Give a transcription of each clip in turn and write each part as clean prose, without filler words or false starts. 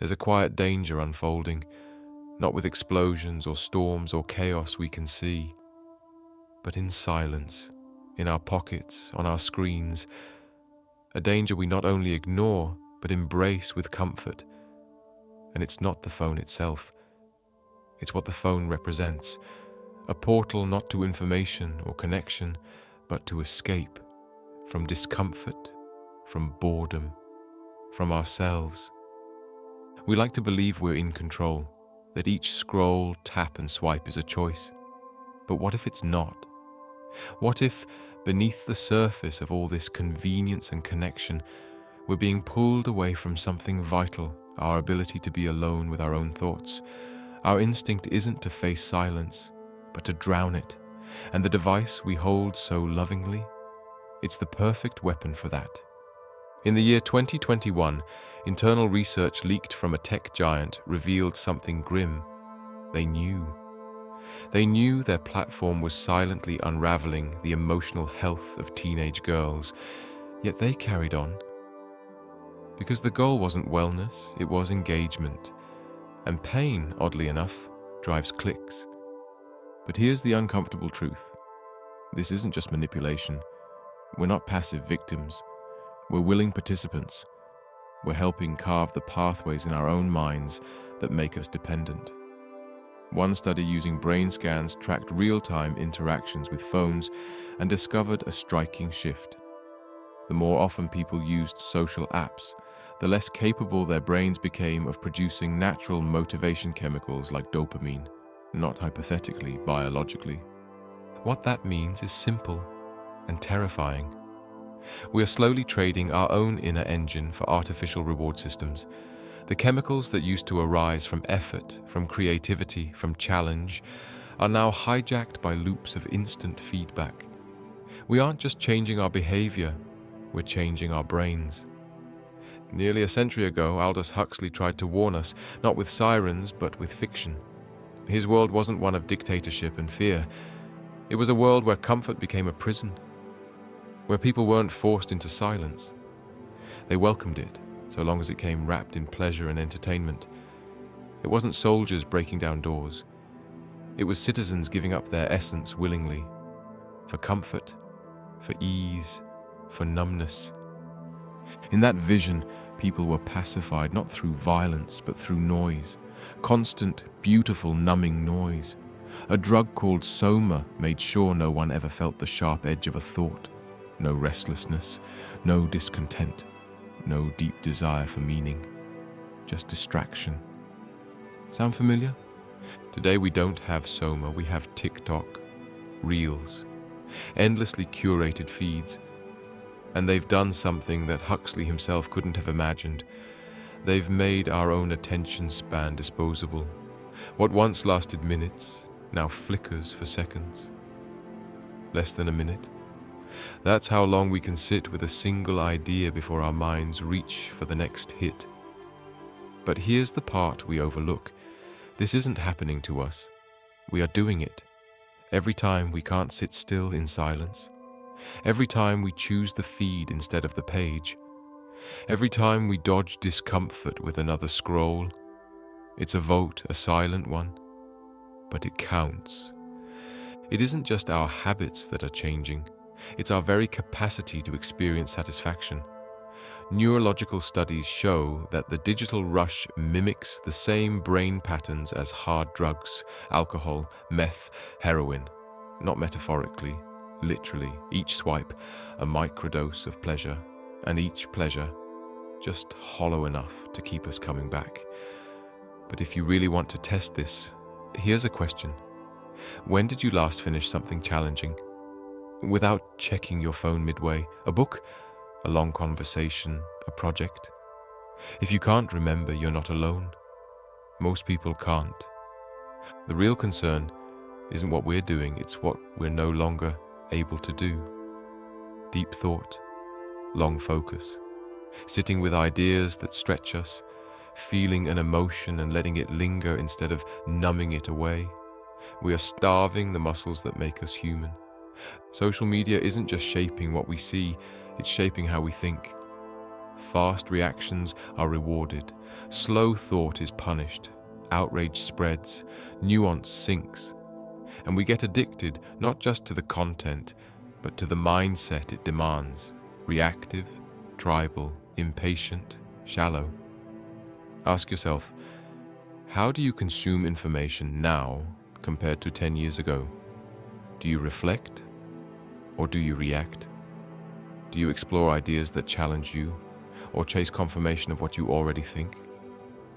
There's a quiet danger unfolding, not with explosions or storms or chaos we can see, but in silence, in our pockets, on our screens, a danger we not only ignore, but embrace with comfort. And it's not the phone itself. It's what the phone represents. A portal not to information or connection, but to escape from discomfort, from boredom, from ourselves. We like to believe we're in control, that each scroll, tap, and swipe is a choice. But what if it's not? What if, beneath the surface of all this convenience and connection, we're being pulled away from something vital, our ability to be alone with our own thoughts? Our instinct isn't to face silence, but to drown it. And the device we hold so lovingly, it's the perfect weapon for that. In the year 2021, internal research leaked from a tech giant revealed something grim. They knew. They knew their platform was silently unraveling the emotional health of teenage girls, yet they carried on. Because the goal wasn't wellness, it was engagement. And pain, oddly enough, drives clicks. But here's the uncomfortable truth. This isn't just manipulation. We're not passive victims. We're willing participants. We're helping carve the pathways in our own minds that make us dependent. One study using brain scans tracked real-time interactions with phones and discovered a striking shift. The more often people used social apps, the less capable their brains became of producing natural motivation chemicals like dopamine, not hypothetically, biologically. What that means is simple and terrifying. We are slowly trading our own inner engine for artificial reward systems. The chemicals that used to arise from effort, from creativity, from challenge, are now hijacked by loops of instant feedback. We aren't just changing our behavior, we're changing our brains. Nearly a century ago, Aldous Huxley tried to warn us, not with sirens, but with fiction. His world wasn't one of dictatorship and fear. It was a world where comfort became a prison, where people weren't forced into silence. They welcomed it, so long as it came wrapped in pleasure and entertainment. It wasn't soldiers breaking down doors. It was citizens giving up their essence willingly, for comfort, for ease, for numbness. In that vision, people were pacified not through violence, but through noise. Constant, beautiful, numbing noise. A drug called soma made sure no one ever felt the sharp edge of a thought. No restlessness, no discontent, no deep desire for meaning. Just distraction. Sound familiar? Today we don't have soma, we have TikTok, Reels, endlessly curated feeds. And they've done something that Huxley himself couldn't have imagined. They've made our own attention span disposable. What once lasted minutes now flickers for seconds. Less than a minute. That's how long we can sit with a single idea before our minds reach for the next hit. But here's the part we overlook. This isn't happening to us. We are doing it. Every time we can't sit still in silence. Every time we choose the feed instead of the page. Every time we dodge discomfort with another scroll. It's a vote, a silent one, but it counts. It isn't just our habits that are changing. It's our very capacity to experience satisfaction. Neurological studies show that the digital rush mimics the same brain patterns as hard drugs, alcohol, meth, heroin. Not metaphorically, literally. Each swipe, a microdose of pleasure, and each pleasure just hollow enough to keep us coming back. But if you really want to test this, here's a question. When did you last finish something challenging? Without checking your phone midway, a book, a long conversation, a project. If you can't remember, you're not alone. Most people can't. The real concern isn't what we're doing, it's what we're no longer able to do. Deep thought, long focus, sitting with ideas that stretch us, feeling an emotion and letting it linger instead of numbing it away. We are starving the muscles that make us human. Social media isn't just shaping what we see, it's shaping how we think. Fast reactions are rewarded, slow thought is punished, outrage spreads, nuance sinks, and we get addicted not just to the content, but to the mindset it demands: reactive, tribal, impatient, shallow. Ask yourself, how do you consume information now compared to 10 years ago? Do you reflect, or do you react? Do you explore ideas that challenge you, or chase confirmation of what you already think?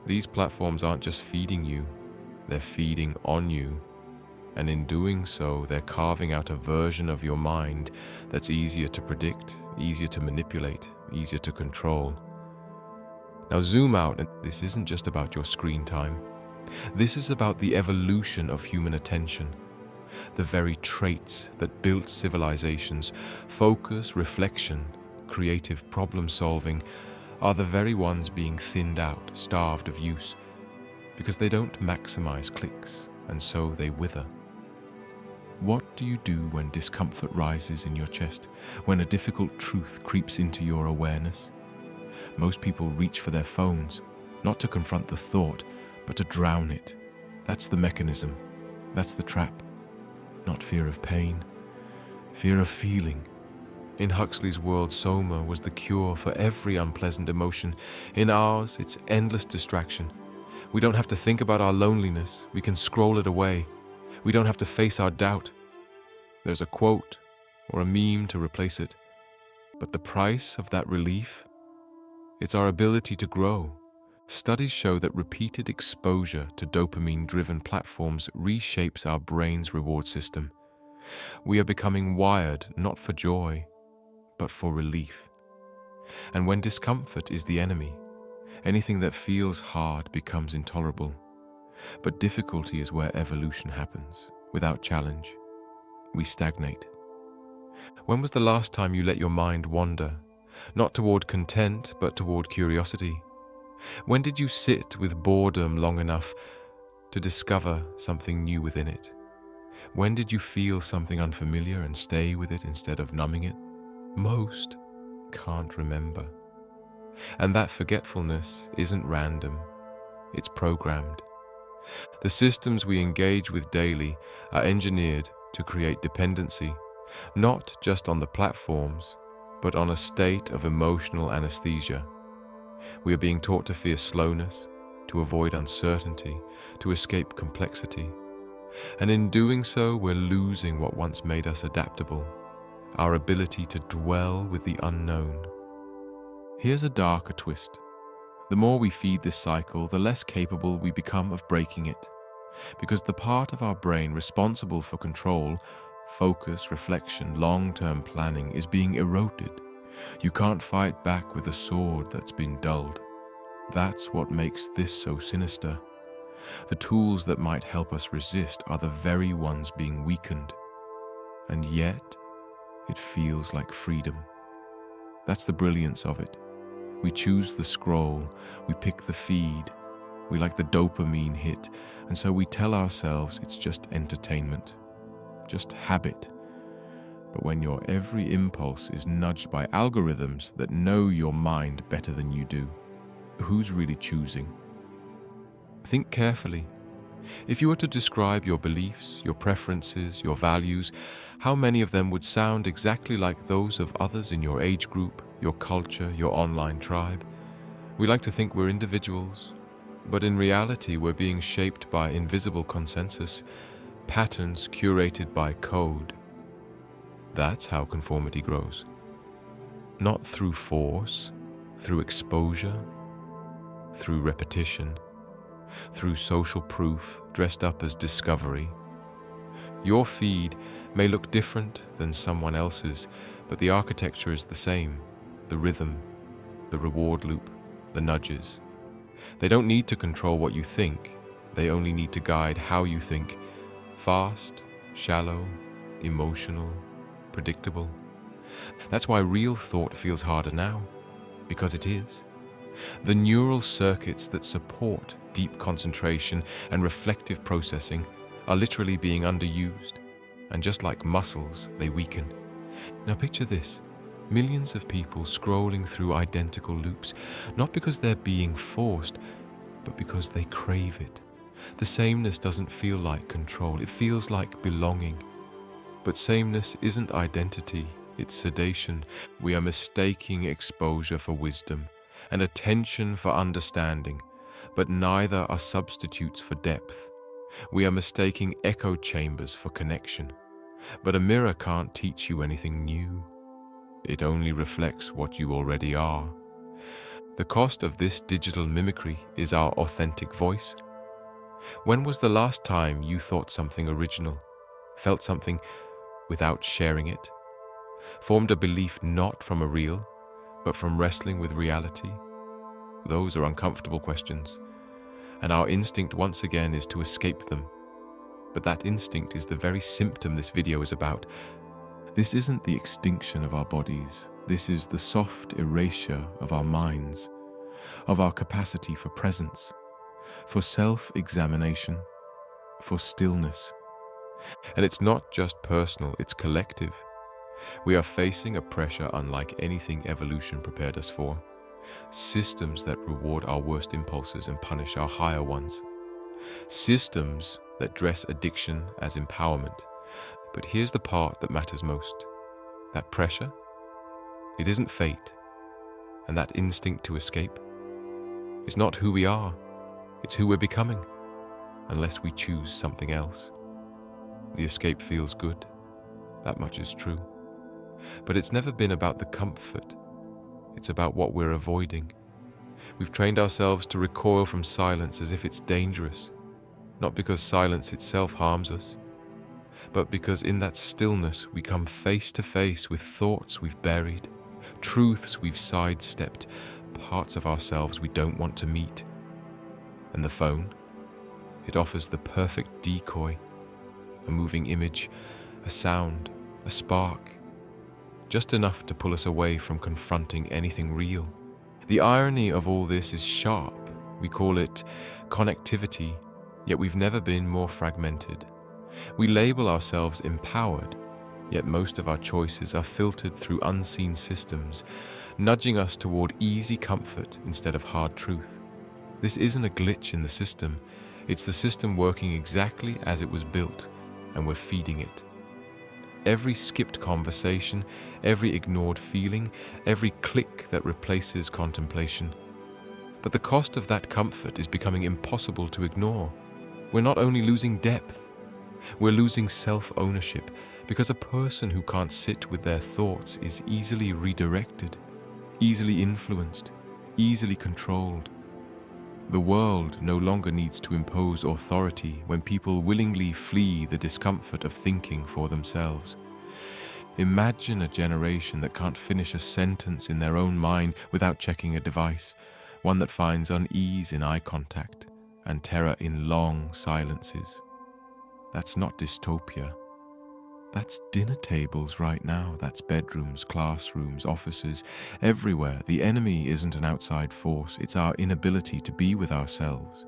These platforms aren't just feeding you, they're feeding on you. And in doing so, they're carving out a version of your mind that's easier to predict, easier to manipulate, easier to control. Now zoom out, and this isn't just about your screen time. This is about the evolution of human attention. The very traits that built civilizations, focus, reflection, creative problem solving, are the very ones being thinned out, starved of use, because they don't maximize clicks, and so they wither. What do you do when discomfort rises in your chest, when a difficult truth creeps into your awareness? Most people reach for their phones, not to confront the thought, but to drown it. That's the mechanism. That's the trap. Not fear of pain, fear of feeling. In Huxley's world, soma was the cure for every unpleasant emotion. In ours, it's endless distraction. We don't have to think about our loneliness. We can scroll it away. We don't have to face our doubt. There's a quote or a meme to replace it. But the price of that relief? It's our ability to grow. Studies show that repeated exposure to dopamine-driven platforms reshapes our brain's reward system. We are becoming wired not for joy, but for relief. And when discomfort is the enemy, anything that feels hard becomes intolerable. But difficulty is where evolution happens. Without challenge, we stagnate. When was the last time you let your mind wander? Not toward content, but toward curiosity. When did you sit with boredom long enough to discover something new within it? When did you feel something unfamiliar and stay with it instead of numbing it? Most can't remember. And that forgetfulness isn't random, it's programmed. The systems we engage with daily are engineered to create dependency, not just on the platforms, but on a state of emotional anesthesia. We are being taught to fear slowness, to avoid uncertainty, to escape complexity. And in doing so, we're losing what once made us adaptable, our ability to dwell with the unknown. Here's a darker twist. The more we feed this cycle, the less capable we become of breaking it. Because the part of our brain responsible for control, focus, reflection, long-term planning is being eroded. You can't fight back with a sword that's been dulled. That's what makes this so sinister. The tools that might help us resist are the very ones being weakened. And yet, it feels like freedom. That's the brilliance of it. We choose the scroll, we pick the feed, we like the dopamine hit, and so we tell ourselves it's just entertainment, just habit. But when your every impulse is nudged by algorithms that know your mind better than you do, who's really choosing? Think carefully. If you were to describe your beliefs, your preferences, your values, how many of them would sound exactly like those of others in your age group, your culture, your online tribe? We like to think we're individuals, but in reality we're being shaped by invisible consensus, patterns curated by code. That's how conformity grows. Not through force, through exposure, through repetition, through social proof dressed up as discovery. Your feed may look different than someone else's, but the architecture is the same. The rhythm, the reward loop, the nudges. They don't need to control what you think, they only need to guide how you think. Fast, shallow, emotional, predictable. That's why real thought feels harder now, because it is. The neural circuits that support deep concentration and reflective processing are literally being underused, and just like muscles, they weaken. Now picture this. Millions of people scrolling through identical loops, not because they're being forced, but because they crave it. The sameness doesn't feel like control, it feels like belonging. But sameness isn't identity, it's sedation. We are mistaking exposure for wisdom and attention for understanding, but neither are substitutes for depth. We are mistaking echo chambers for connection, but a mirror can't teach you anything new. It only reflects what you already are. The cost of this digital mimicry is our authentic voice. When was the last time you thought something original, felt something without sharing it, formed a belief not from a real, but from wrestling with reality? Those are uncomfortable questions, and our instinct once again is to escape them. But that instinct is the very symptom this video is about. This isn't the extinction of our bodies. This is the soft erasure of our minds, of our capacity for presence, for self-examination, for stillness. And it's not just personal, it's collective. We are facing a pressure unlike anything evolution prepared us for. Systems that reward our worst impulses and punish our higher ones. Systems that dress addiction as empowerment. But here's the part that matters most. That pressure, it isn't fate. And that instinct to escape, it's not who we are, it's who we're becoming, unless we choose something else. The escape feels good, that much is true. But it's never been about the comfort, it's about what we're avoiding. We've trained ourselves to recoil from silence as if it's dangerous, not because silence itself harms us, but because in that stillness we come face to face with thoughts we've buried, truths we've sidestepped, parts of ourselves we don't want to meet. And the phone, it offers the perfect decoy, a moving image, a sound, a spark, just enough to pull us away from confronting anything real. The irony of all this is sharp. We call it connectivity, yet we've never been more fragmented. We label ourselves empowered, yet most of our choices are filtered through unseen systems, nudging us toward easy comfort instead of hard truth. This isn't a glitch in the system, it's the system working exactly as it was built, and we're feeding it. Every skipped conversation, every ignored feeling, every click that replaces contemplation. But the cost of that comfort is becoming impossible to ignore. We're not only losing depth, we're losing self-ownership, because a person who can't sit with their thoughts is easily redirected, easily influenced, easily controlled. The world no longer needs to impose authority when people willingly flee the discomfort of thinking for themselves. Imagine a generation that can't finish a sentence in their own mind without checking a device, one that finds unease in eye contact and terror in long silences. That's not dystopia. That's dinner tables right now. That's bedrooms, classrooms, offices, everywhere. The enemy isn't an outside force, it's our inability to be with ourselves.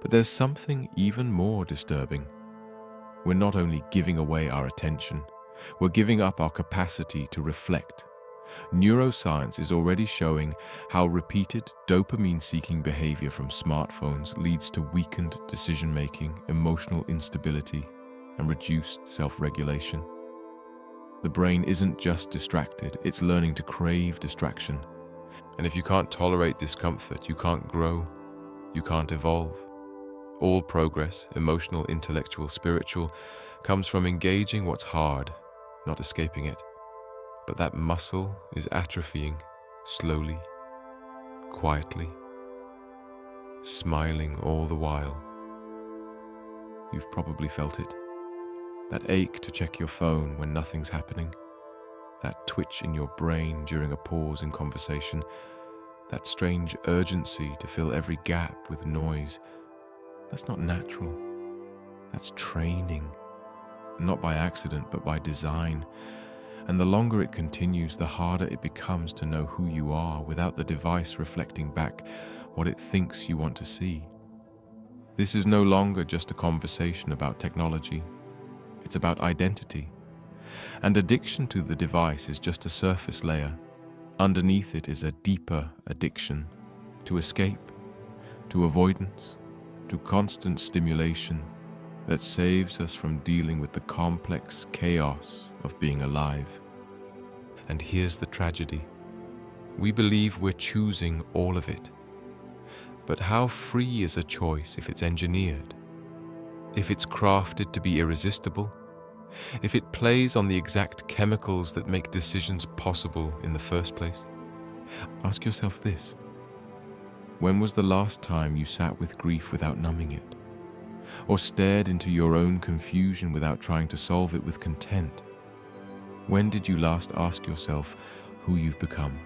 But there's something even more disturbing. We're not only giving away our attention, we're giving up our capacity to reflect. Neuroscience is already showing how repeated dopamine-seeking behavior from smartphones leads to weakened decision-making, emotional instability, and reduced self-regulation. The brain isn't just distracted, it's learning to crave distraction. And if you can't tolerate discomfort, you can't grow, you can't evolve. All progress, emotional, intellectual, spiritual, comes from engaging what's hard, not escaping it. But that muscle is atrophying, slowly, quietly, smiling all the while. You've probably felt it. That ache to check your phone when nothing's happening. That twitch in your brain during a pause in conversation. That strange urgency to fill every gap with noise. That's not natural. That's training. Not by accident, but by design. And the longer it continues, the harder it becomes to know who you are without the device reflecting back what it thinks you want to see. This is no longer just a conversation about technology. It's about identity. And addiction to the device is just a surface layer. Underneath it is a deeper addiction to escape, to avoidance, to constant stimulation that saves us from dealing with the complex chaos of being alive. And here's the tragedy. We believe we're choosing all of it. But how free is a choice if it's engineered? If it's crafted to be irresistible? If it plays on the exact chemicals that make decisions possible in the first place? Ask yourself this. When was the last time you sat with grief without numbing it? Or stared into your own confusion without trying to solve it with content? When did you last ask yourself who you've become,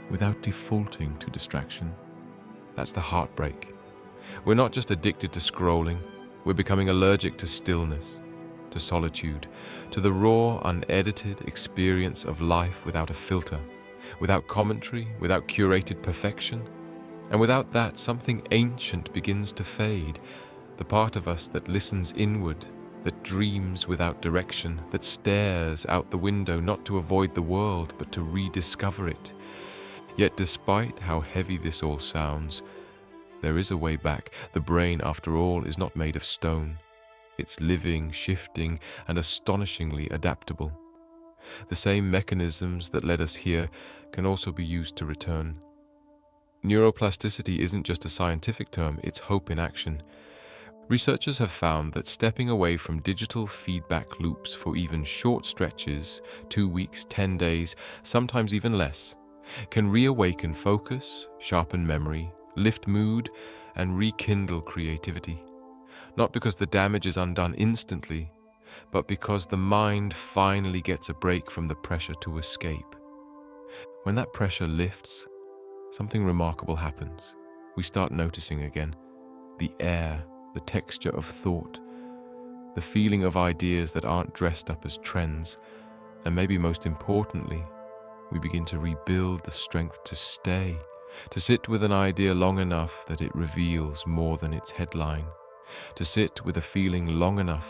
without defaulting to distraction? That's the heartbreak. We're not just addicted to scrolling, we're becoming allergic to stillness, to solitude, to the raw, unedited experience of life without a filter, without commentary, without curated perfection. And without that, something ancient begins to fade, the part of us that listens inward, that dreams without direction, that stares out the window not to avoid the world, but to rediscover it. Yet despite how heavy this all sounds, there is a way back. The brain, after all, is not made of stone. It's living, shifting, and astonishingly adaptable. The same mechanisms that led us here can also be used to return. Neuroplasticity isn't just a scientific term, it's hope in action. Researchers have found that stepping away from digital feedback loops for even short stretches, 2 weeks, 10 days, sometimes even less, can reawaken focus, sharpen memory, lift mood, and rekindle creativity. Not because the damage is undone instantly, but because the mind finally gets a break from the pressure to escape. When that pressure lifts, something remarkable happens. We start noticing again the air, the texture of thought, the feeling of ideas that aren't dressed up as trends, and maybe most importantly, we begin to rebuild the strength to stay, to sit with an idea long enough that it reveals more than its headline, to sit with a feeling long enough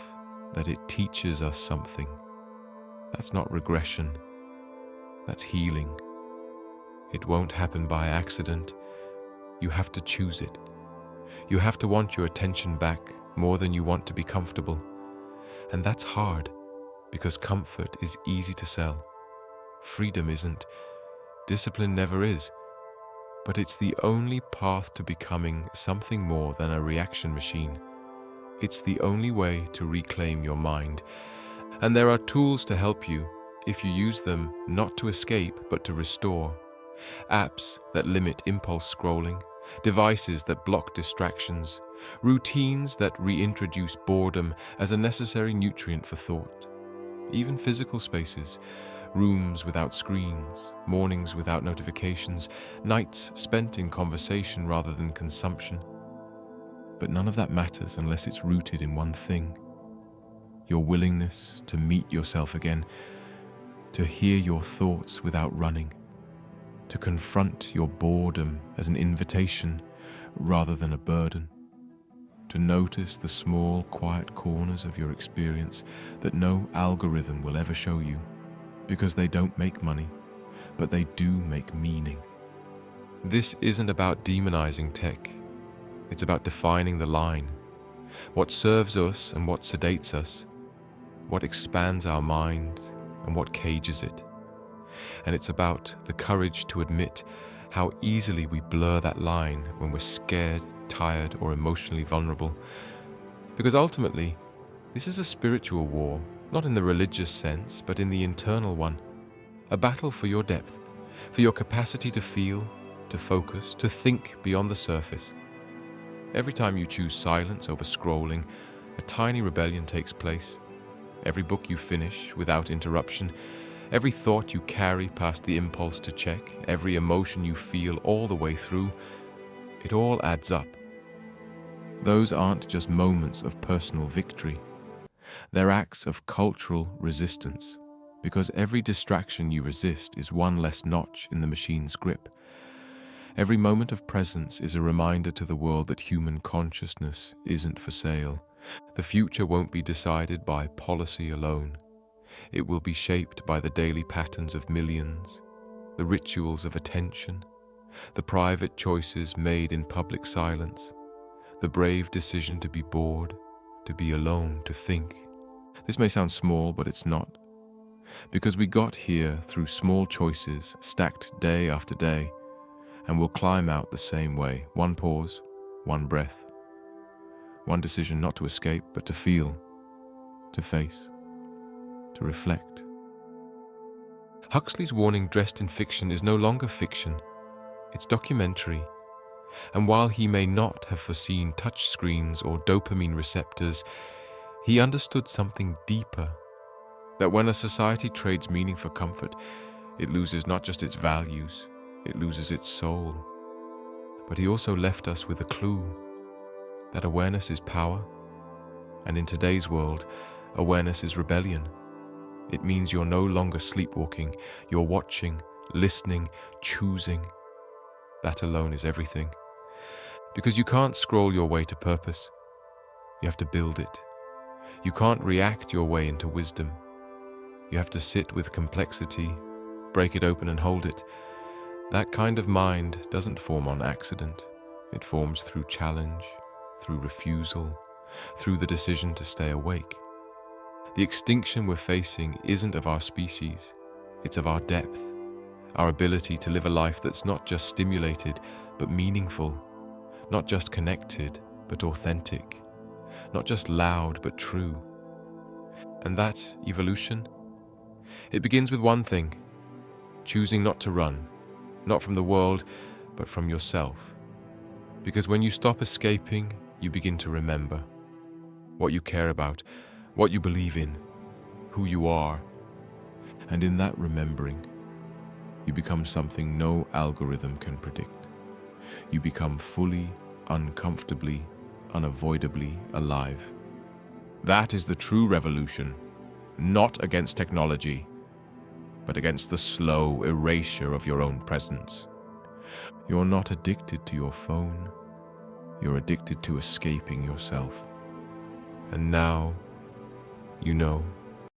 that it teaches us something. That's not regression, that's healing. It won't happen by accident. You have to choose it. You have to want your attention back more than you want to be comfortable. And that's hard, because comfort is easy to sell. Freedom isn't. Discipline never is. But it's the only path to becoming something more than a reaction machine. It's the only way to reclaim your mind. And there are tools to help you if you use them not to escape but to restore. Apps that limit impulse scrolling, devices that block distractions, routines that reintroduce boredom as a necessary nutrient for thought. Even physical spaces, rooms without screens, mornings without notifications, nights spent in conversation rather than consumption. But none of that matters unless it's rooted in one thing: your willingness to meet yourself again, to hear your thoughts without running, to confront your boredom as an invitation rather than a burden, to notice the small, quiet corners of your experience that no algorithm will ever show you, because they don't make money, but they do make meaning. This isn't about demonizing tech. It's about defining the line. What serves us and what sedates us, what expands our mind and what cages it. And it's about the courage to admit how easily we blur that line when we're scared, tired, or emotionally vulnerable. Because ultimately, this is a spiritual war, not in the religious sense, but in the internal one. A battle for your depth, for your capacity to feel, to focus, to think beyond the surface. Every time you choose silence over scrolling, a tiny rebellion takes place. Every book you finish without interruption, every thought you carry past the impulse to check, every emotion you feel all the way through, it all adds up. Those aren't just moments of personal victory. They're acts of cultural resistance, because every distraction you resist is one less notch in the machine's grip. Every moment of presence is a reminder to the world that human consciousness isn't for sale. The future won't be decided by policy alone. It will be shaped by the daily patterns of millions, the rituals of attention, the private choices made in public silence, the brave decision to be bored, to be alone, to think. This may sound small, but it's not. Because we got here through small choices stacked day after day, and we'll climb out the same way. One pause, one breath, one decision not to escape, but to feel, to face, to reflect. Huxley's warning dressed in fiction is no longer fiction. It's documentary. And while he may not have foreseen touchscreens or dopamine receptors, he understood something deeper. That when a society trades meaning for comfort, it loses not just its values, it loses its soul. But he also left us with a clue that awareness is power, and in today's world, awareness is rebellion. It means you're no longer sleepwalking, you're watching, listening, choosing. That alone is everything. Because you can't scroll your way to purpose. You have to build it. You can't react your way into wisdom. You have to sit with complexity, break it open and hold it. That kind of mind doesn't form on accident. It forms through challenge, through refusal, through the decision to stay awake. The extinction we're facing isn't of our species, it's of our depth, our ability to live a life that's not just stimulated, but meaningful, not just connected, but authentic, not just loud, but true. And that evolution, it begins with one thing: choosing not to run, not from the world, but from yourself. Because when you stop escaping, you begin to remember what you care about, what you believe in, who you are. And in that remembering, you become something no algorithm can predict. You become fully, uncomfortably, unavoidably alive. That is the true revolution, not against technology, but against the slow erasure of your own presence. You're not addicted to your phone, you're addicted to escaping yourself. And now, you know.